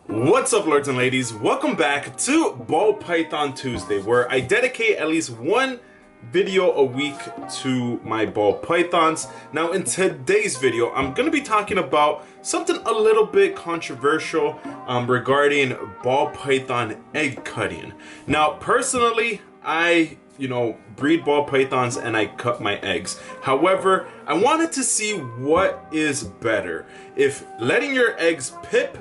What's up, lords and ladies? Welcome back to Ball Python Tuesday, where I dedicate at least one video a week to my ball pythons. Now in today's video, I'm going to be talking about something a little bit controversial regarding ball python egg cutting. Now personally, I breed ball pythons and I cut my eggs. However, I wanted to see what is better, if letting your eggs pip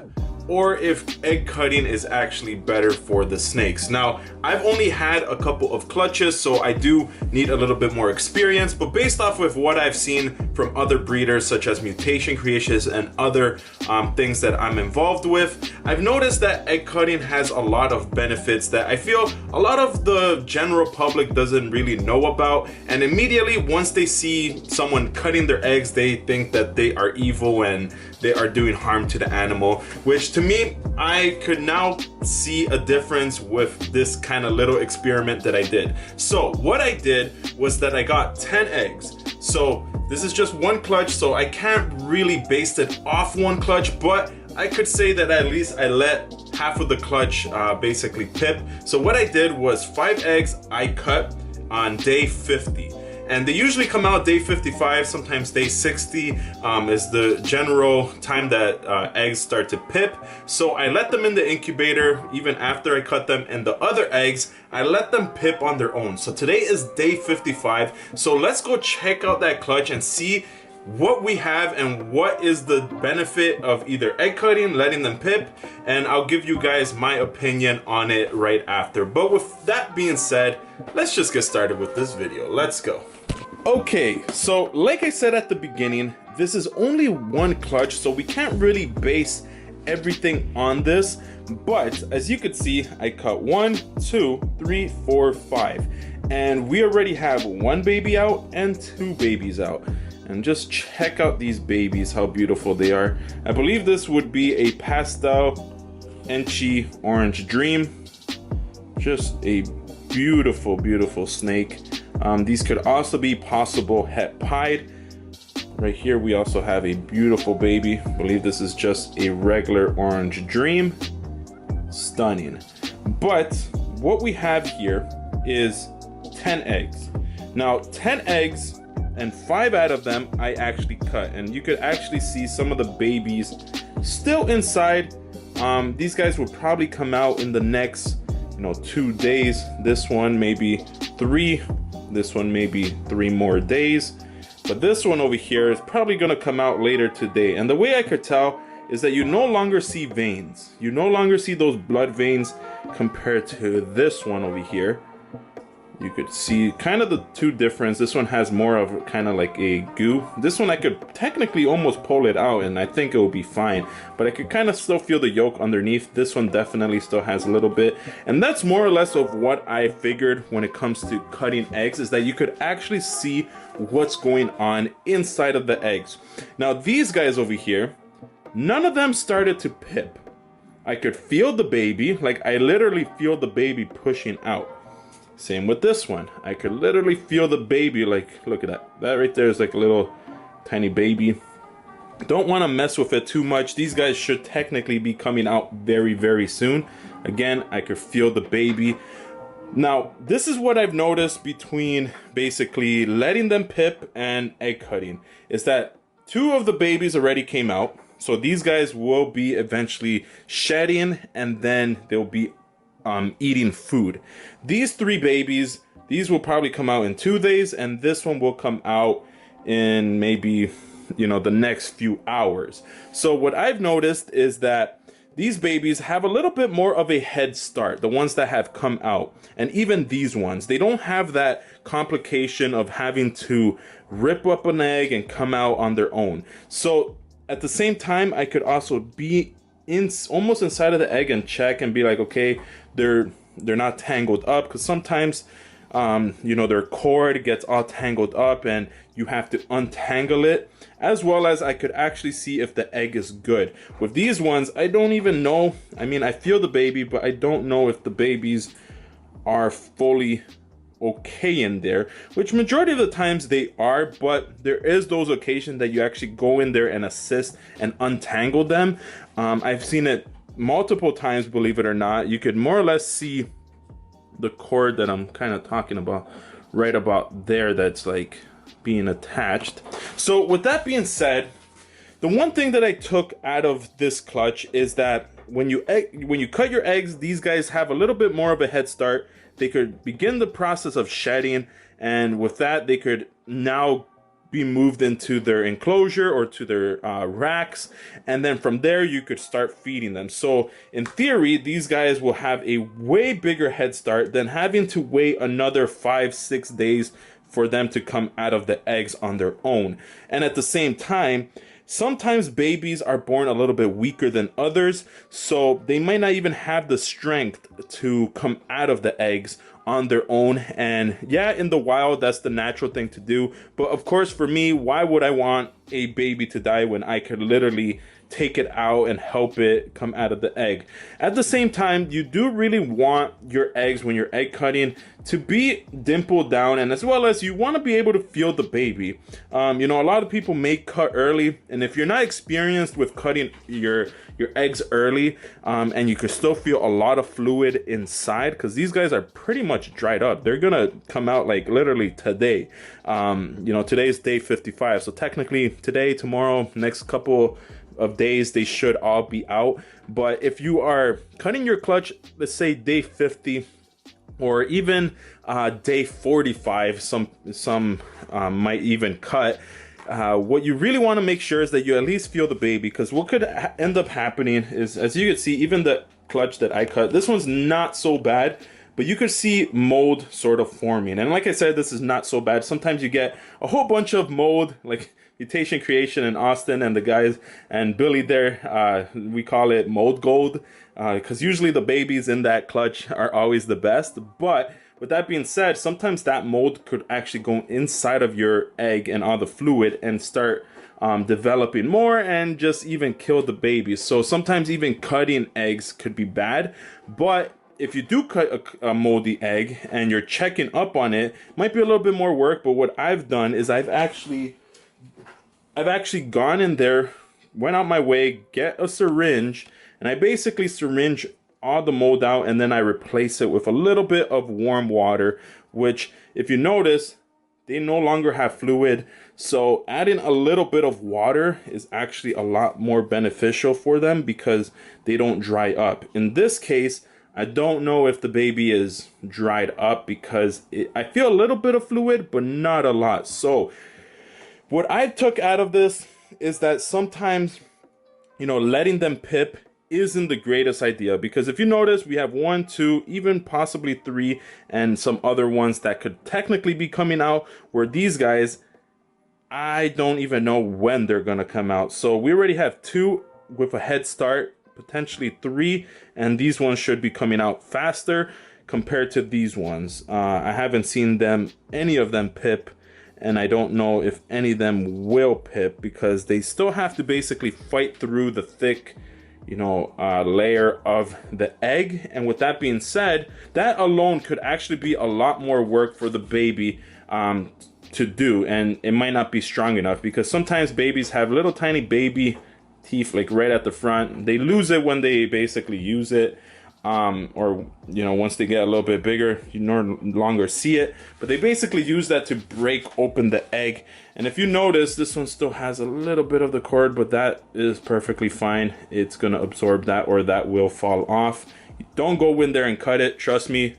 or if egg cutting is actually better for the snakes. Now, I've only had a couple of clutches, so I do need a little bit more experience, but based off of what I've seen from other breeders such as mutation creations and other things that I'm involved with, I've noticed that egg cutting has a lot of benefits that I feel a lot of the general public doesn't really know about, and immediately once they see someone cutting their eggs, they think that they are evil and they are doing harm to the animal, which to me, I could now see a difference with this kind of little experiment that I did. So what I did was that I got 10 eggs. So this is just one clutch, so I can't really base it off one clutch, but I could say that at least I let half of the clutch basically pip. So what I did was 5 eggs I cut on day 50. And they usually come out day 55, sometimes day 60 is the general time that eggs start to pip. So I let them in the incubator even after I cut them, and the other eggs, I let them pip on their own. So today is day 55. So let's go check out that clutch and see what we have and what is the benefit of either egg cutting, letting them pip, and I'll give you guys my opinion on it right after. But with that being said, let's just get started with this video. Let's go. Okay, so like I said at the beginning, this is only one clutch, so we can't really base everything on this. But as you can see, I cut 1, 2, 3, 4, 5, and we already have 1 baby out and 2 babies out. And just check out these babies, how beautiful they are. I believe this would be a pastel Enchi orange dream. Just a beautiful, beautiful snake. These could also be possible het pied. Right here we also have a beautiful baby. I believe this is just a regular orange dream. Stunning. But what we have here is 10 eggs. Now 10 eggs, and 5 out of them I actually cut, and you could actually see some of the babies still inside. These guys will probably come out in the next 2 days. This one maybe 3, this one maybe 3 more days, but this one over here is probably gonna come out later today. And the way I could tell is that you no longer see veins. You no longer see those blood veins compared to this one over here. You could see kind of the two difference. This one has more of kind of like a goo. This one I could technically almost pull it out and I think it will be fine, but I could kind of still feel the yolk underneath. This one definitely still has a little bit, and that's more or less of what I figured when it comes to cutting eggs, is that you could actually see what's going on inside of the eggs. Now these guys over here, none of them started to pip. I could feel the baby, like I literally feel the baby pushing out. Same with this one. I could literally feel the baby, like, look at that. That right there is like a little tiny baby. Don't want to mess with it too much. These guys should technically be coming out very, very soon. Again, I could feel the baby. Now, this is what I've noticed between basically letting them pip and egg cutting, is that 2 of the babies already came out. So these guys will be eventually shedding, and then they'll be eating food. These 3 babies, these will probably come out in 2 days, and this one will come out in maybe the next few hours. So what I've noticed is that these babies have a little bit more of a head start, the ones that have come out, and even these ones, they don't have that complication of having to rip up an egg and come out on their own. So at the same time, I could also be almost inside of the egg and check and be like, okay, they're not tangled up, because sometimes their cord gets all tangled up and you have to untangle it, as well as I could actually see if the egg is good. With these ones, I don't even know. I mean, I feel the baby, but I don't know if the babies are fully okay in there, which majority of the times they are, but there is those occasions that you actually go in there and assist and untangle them. I've seen it multiple times, believe it or not. You could more or less see the cord that I'm kind of talking about right about there, that's like being attached. So with that being said, the one thing that I took out of this clutch is that when you cut your eggs, these guys have a little bit more of a head start. They could begin the process of shedding, and with that they could now be moved into their enclosure or to their racks, and then from there you could start feeding them. So in theory, these guys will have a way bigger head start than having to wait another 5-6 days for them to come out of the eggs on their own. And at the same time, sometimes babies are born a little bit weaker than others, so they might not even have the strength to come out of the eggs on their own. And yeah, in the wild, that's the natural thing to do. But of course, for me, why would I want a baby to die when I could literally take it out and help it come out of the egg? At the same time, you do really want your eggs, when you're egg cutting, to be dimpled down, and as well as you want to be able to feel the baby. You know, a lot of people may cut early, and if you're not experienced with cutting your eggs early, and you can still feel a lot of fluid inside, because these guys are pretty much dried up. They're gonna come out like literally today. You know, today's day 55, so technically today, tomorrow, next couple of days, they should all be out. But if you are cutting your clutch, let's say day 50 or even day 45, some might even cut. What you really want to make sure is that you at least feel the baby, because what could end up happening is, as you can see, even the clutch that I cut, this one's not so bad, but you could see mold sort of forming. And like I said, this is not so bad. Sometimes you get a whole bunch of mold, like Mutation Creation and Austin and the guys and Billy there, we call it mold gold, because usually the babies in that clutch are always the best. But with that being said, sometimes that mold could actually go inside of your egg and all the fluid and start developing more and just even kill the baby. So sometimes even cutting eggs could be bad. But if you do cut a moldy egg and you're checking up on it, might be a little bit more work. But what I've done is I've actually gone in there, went out my way, get a syringe, and I basically syringe all the mold out, and then I replace it with a little bit of warm water, which, if you notice, they no longer have fluid. So adding a little bit of water is actually a lot more beneficial for them because they don't dry up. In this case, I don't know if the baby is dried up because I feel a little bit of fluid, but not a lot. So what I took out of this is that sometimes, you know, letting them pip isn't the greatest idea, because if you notice, we have 1, 2, even possibly 3, and some other ones that could technically be coming out, where these guys, I don't even know when they're gonna come out. So we already have 2 with a head start, potentially 3, and these ones should be coming out faster compared to these ones. I haven't seen any of them pip, and I don't know if any of them will pip, because they still have to basically fight through the thick, you know, layer of the egg. And with that being said, that alone could actually be a lot more work for the baby to do, and it might not be strong enough, because sometimes babies have little tiny baby teeth like right at the front. They lose it when they basically use it, or, you know, once they get a little bit bigger, you no longer see it, but they basically use that to break open the egg. And if you notice, this one still has a little bit of the cord, but that is perfectly fine. It's gonna absorb that, or that will fall off. Don't go in there and cut it. Trust me.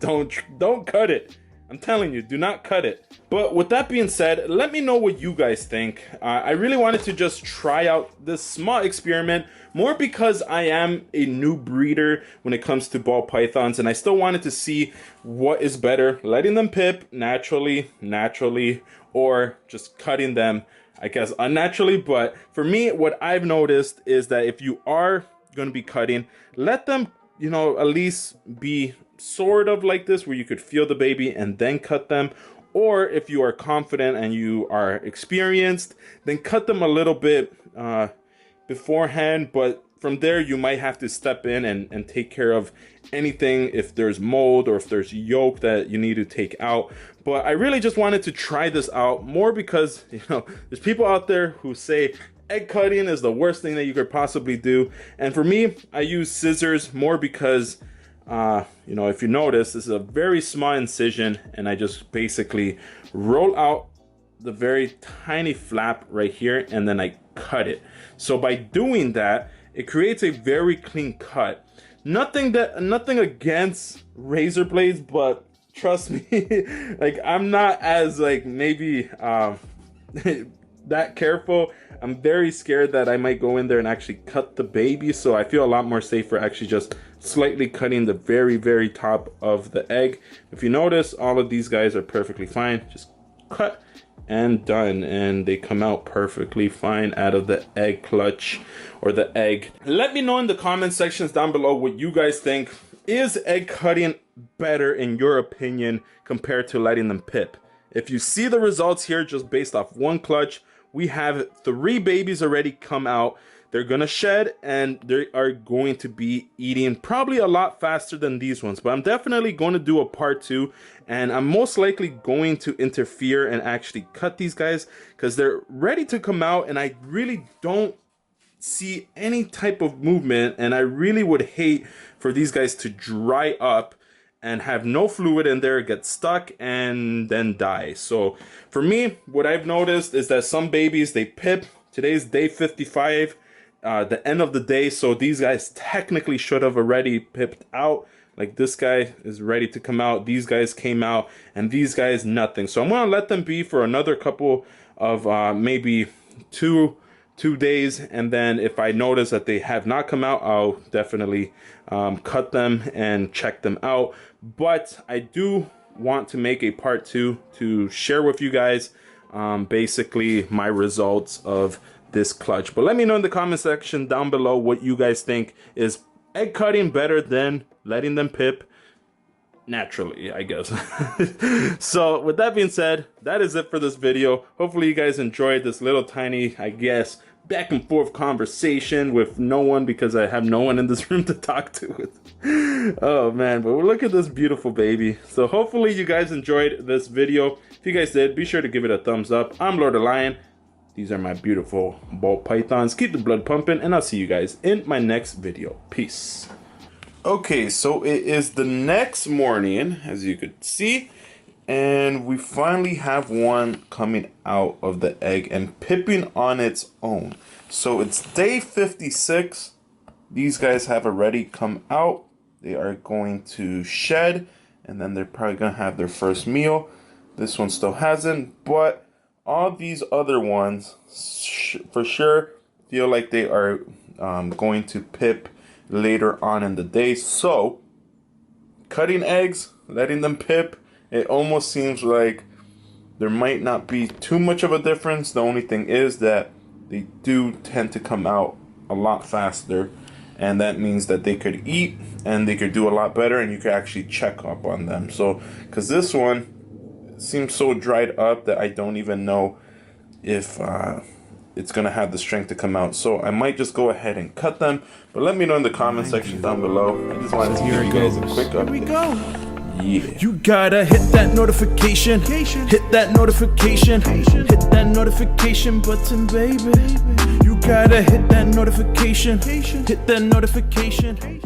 Don't cut it. I'm telling you, do not cut it. But with that being said, let me know what you guys think. I really wanted to just try out this small experiment, more because I am a new breeder when it comes to ball pythons, and I still wanted to see what is better, letting them pip naturally, or just cutting them, I guess, unnaturally. But for me, what I've noticed is that if you are going to be cutting, let them, you know, at least be sort of like this, where you could feel the baby and then cut them. Or if you are confident and you are experienced, then cut them a little bit beforehand. But from there, you might have to step in and take care of anything, if there's mold or if there's yolk that you need to take out. But I really just wanted to try this out more because, you know, there's people out there who say egg cutting is the worst thing that you could possibly do. And for me, I use scissors more because, you know, if you notice, this is a very small incision, and I just basically roll out the very tiny flap right here, and then I cut it. So by doing that, it creates a very clean cut. Nothing against razor blades, but trust me, like I'm not as like maybe that careful. I'm very scared that I might go in there and actually cut the baby, so I feel a lot more safer actually just slightly cutting the very top of the egg. If you notice, all of these guys are perfectly fine. Just cut and done, and they come out perfectly fine out of the egg clutch or the egg. Let me know in the comment sections down below what you guys think. Is egg cutting better in your opinion compared to letting them pip? If you see the results here just based off one clutch, we have 3 babies already come out. They're gonna shed, and they are going to be eating probably a lot faster than these ones, but I'm definitely going to do a part 2, and I'm most likely going to interfere and actually cut these guys because they're ready to come out, and I really don't see any type of movement, and I really would hate for these guys to dry up and have no fluid in there, get stuck, and then die. So for me, what I've noticed is that some babies, they pip. Today's day 55, the end of the day, so these guys technically should have already pipped out. Like this guy is ready to come out, these guys came out, and these guys nothing. So I'm gonna let them be for another couple of maybe two days, and then if I notice that they have not come out, I'll definitely cut them and check them out. But I do want to make a part 2 to share with you guys basically my results of this clutch. But let me know in the comment section down below what you guys think. Is egg cutting better than letting them pip naturally, I guess? So with that being said, that is it for this video. Hopefully you guys enjoyed this little tiny, I guess, back and forth conversation with no one, because I have no one in this room to talk to. Oh man, but look at this beautiful baby. So hopefully you guys enjoyed this video. If you guys did, be sure to give it a thumbs up. I'm Lord of Lion. These are my beautiful ball pythons. Keep the blood pumping, and I'll see you guys in my next video. Peace. Okay, so it is the next morning, as you could see, and we finally have one coming out of the egg and pipping on its own. So it's day 56. These guys have already come out. They are going to shed, and then they're probably going to have their first meal. This one still hasn't, but all these other ones for sure feel like they are going to pip later on in the day. So cutting eggs, letting them pip, it almost seems like there might not be too much of a difference. The only thing is that they do tend to come out a lot faster, and that means that they could eat and they could do a lot better, and you could actually check up on them. So because this one seems so dried up that I don't even know if it's gonna have the strength to come out. So I might just go ahead and cut them, but let me know in the comment section down below. I just wanted to give you guys a quick update. Here we go. Yeah. You gotta hit that notification, hit that notification, hit that notification button, baby. You gotta hit that notification, hit that notification.